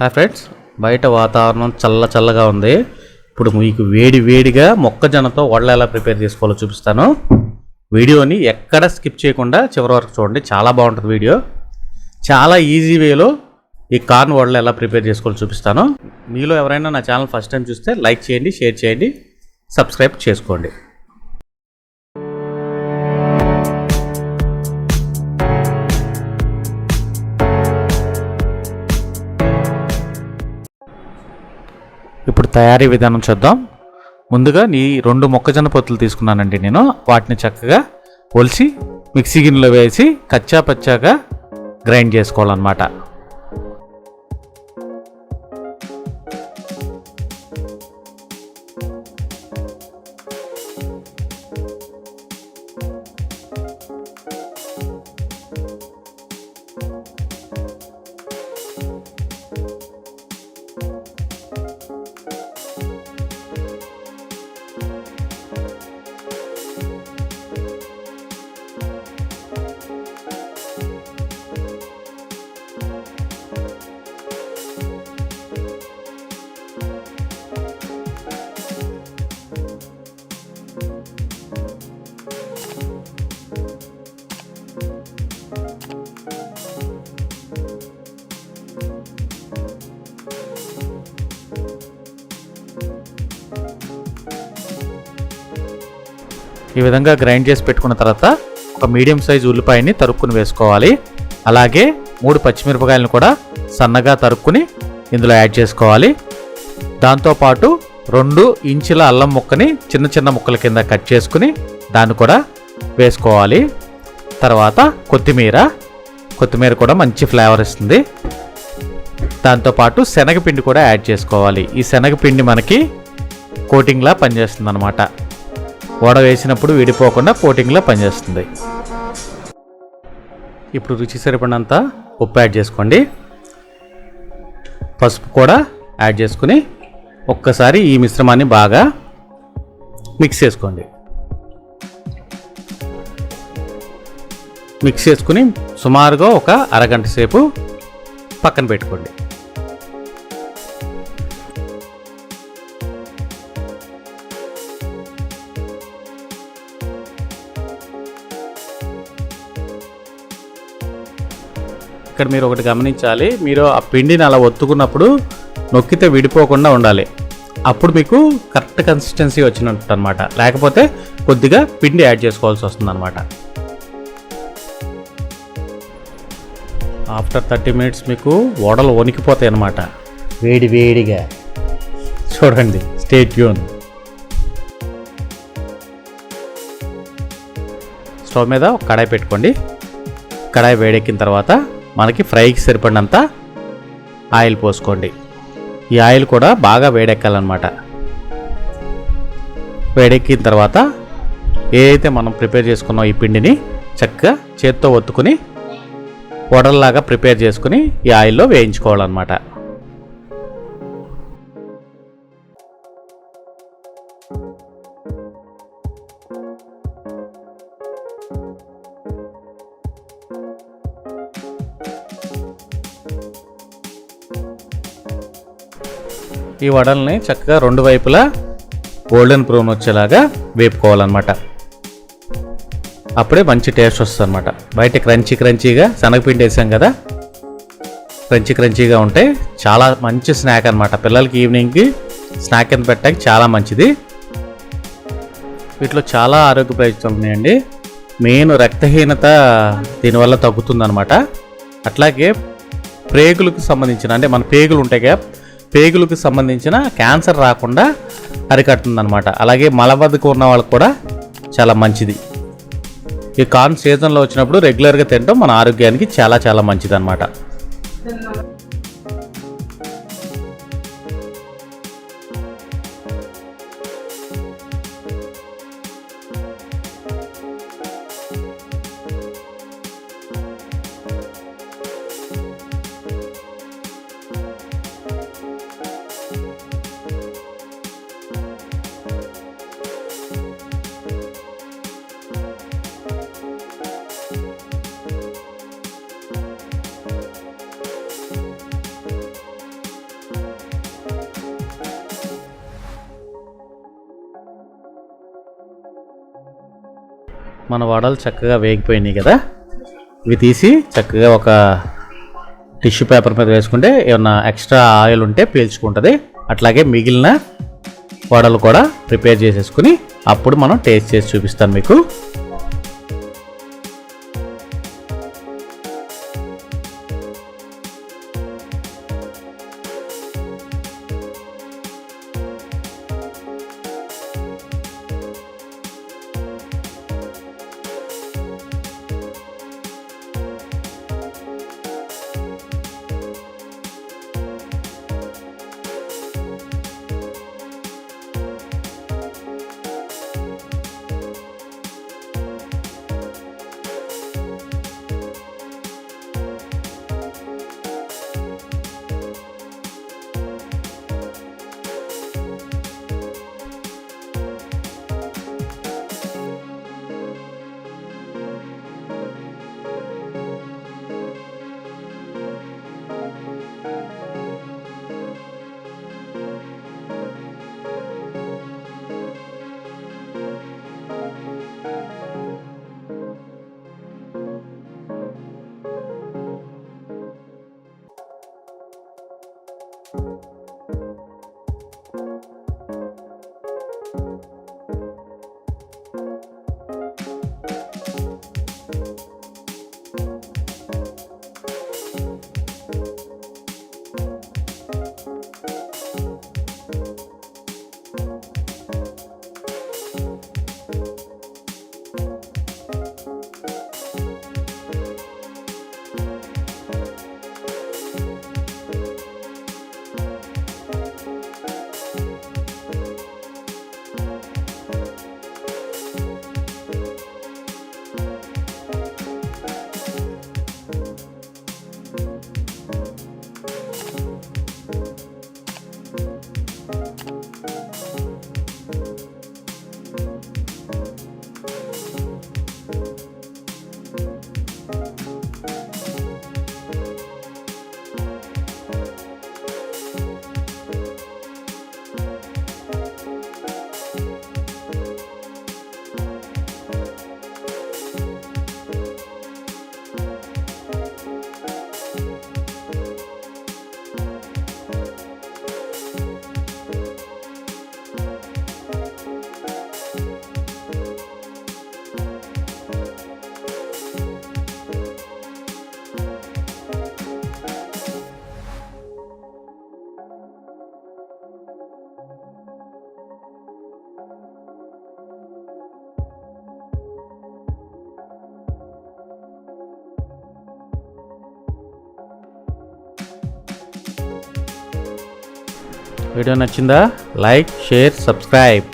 Hi friends, బయట వాతావరణం చల్లగా ఉంది. ఇప్పుడు మీకు వేడిగా మొక్కజొన్నతో వడలు ఎలా ప్రిపేర్ చేసుకోవాలో చూపిస్తాను. వీడియోని ఎక్కడ స్కిప్ చేయకుండా చివరి వరకు చూడండి, చాలా బాగుంటుంది వీడియో. చాలా ఈజీ వేలో ఈ కార్న్ వడలు ఎలా ప్రిపేర్ చేసుకోవాలో చూపిస్తాను. మీలో ఎవరైనా నా ఛానల్ ఫస్ట్ టైం చూస్తే లైక్ చేయండి, షేర్ చేయండి, సబ్స్క్రైబ్ చేసుకోండి. ఇప్పుడు తయారీ విధానం చూద్దాం. ముందుగా ఈ 2 మొక్కజొన్న పొత్తులు తీసుకున్నానండి నేను. వాటిని చక్కగా ఒలిచి మిక్సీ గిన్నెలో వేసి కచ్చా పచ్చాగా గ్రైండ్ చేసుకోవాలన్నమాట. ఈ విధంగా గ్రైండ్ చేసి పెట్టుకున్న తర్వాత ఒక మీడియం సైజు ఉల్లిపాయని తరుక్కుని వేసుకోవాలి. అలాగే 3 పచ్చిమిరపకాయలను కూడా సన్నగా తరుక్కుని ఇందులో యాడ్ చేసుకోవాలి. దాంతోపాటు 2 ఇంచుల అల్లం ముక్కని చిన్న ముక్కల కింద కట్ చేసుకుని దాన్ని కూడా వేసుకోవాలి. తర్వాత కొత్తిమీర కూడా మంచి ఫ్లేవర్ ఇస్తుంది. దాంతోపాటు శనగపిండి కూడా యాడ్ చేసుకోవాలి. ఈ శనగపిండి మనకి కోటింగ్లా పనిచేస్తుంది అన్నమాట. వడ వేసినప్పుడు విడిపోకుండా కోటింగ్లా పనిచేస్తుంది. ఇప్పుడు రుచి సరిపడినంత ఉప్పు యాడ్ చేసుకోండి. పసుపు కూడా యాడ్ చేసుకుని ఒక్కసారి ఈ మిశ్రమాన్ని బాగా మిక్స్ చేసుకోండి. మిక్స్ చేసుకుని సుమారుగా ఒక అరగంట సేపు పక్కన పెట్టుకోండి. ఇక్కడ మీరు ఒకటి గమనించాలి, మీరు ఆ పిండిని అలా ఒత్తుకున్నప్పుడు నొక్కితే విడిపోకుండా ఉండాలి. అప్పుడు మీకు కరెక్ట్ కన్సిస్టెన్సీ వచ్చినట్టు అనమాట. లేకపోతే కొద్దిగా పిండి యాడ్ చేసుకోవాల్సి వస్తుంది అనమాట. ఆఫ్టర్ 30 మినిట్స్ మీకు వడలు వణికిపోతాయి అన్నమాట, వేడిగా. చూడండి, స్టే ట్యూన్. స్టవ్ మీద ఒక కడాయి పెట్టుకోండి. కడాయి వేడెక్కిన తర్వాత మనకి ఫ్రైకి సరిపడినంత ఆయిల్ పోసుకోండి. ఈ ఆయిల్ కూడా బాగా వేడెక్కాలన్నమాట. వేడెక్కిన తర్వాత ఏదైతే మనం ప్రిపేర్ చేసుకున్నాం ఈ పిండిని చక్కగా చేత్తో ఒత్తుకుని వడల్లాగా ప్రిపేర్ చేసుకుని ఈ ఆయిల్లో వేయించుకోవాలన్నమాట. ఈ వడల్ని చక్కగా 2 వైపులా గోల్డెన్ బ్రౌన్ వచ్చేలాగా వేపుకోవాలన్నమాట. అప్పుడే మంచి టేస్ట్ వస్తుంది అనమాట. బయట క్రంచీగా శనగపిండి వేసాం కదా, క్రంచీగా ఉంటే చాలా మంచి స్నాక్ అనమాట. పిల్లలకి ఈవినింగ్కి స్నాక్ కింద పెట్టడానికి చాలా మంచిది. వీటిలో చాలా ఆరోగ్య ప్రయోజనాలు ఉన్నాయండి. మెయిన్ రక్తహీనత దీనివల్ల తగ్గుతుందనమాట. అట్లాగే ప్రేగులకు సంబంధించిన, అంటే మన పేగులు ఉంటాయి కదా, పేగులకు సంబంధించిన క్యాన్సర్ రాకుండా అరికడుతుందన్నమాట. అలాగే మలబద్ధకం ఉన్న వాళ్ళకి కూడా చాలా మంచిది. ఈ కార్న్ సీజన్లో వచ్చినప్పుడు రెగ్యులర్గా తినడం మన ఆరోగ్యానికి చాలా మంచిది అన్నమాట. మన వడలు చక్కగా వేగిపోయినాయి కదా, ఇవి తీసి చక్కగా ఒక టిష్యూ పేపర్ మీద వేసుకుంటే ఏమన్నా ఎక్స్ట్రా ఆయిల్ ఉంటే పీల్చుకుంటుంది. అట్లాగే మిగిలిన వడలు కూడా ప్రిపేర్ చేసేసుకుని అప్పుడు మనం టేస్ట్ చేసి చూపిస్తాను మీకు. వీడియో నచ్చిందా? Like, share, subscribe.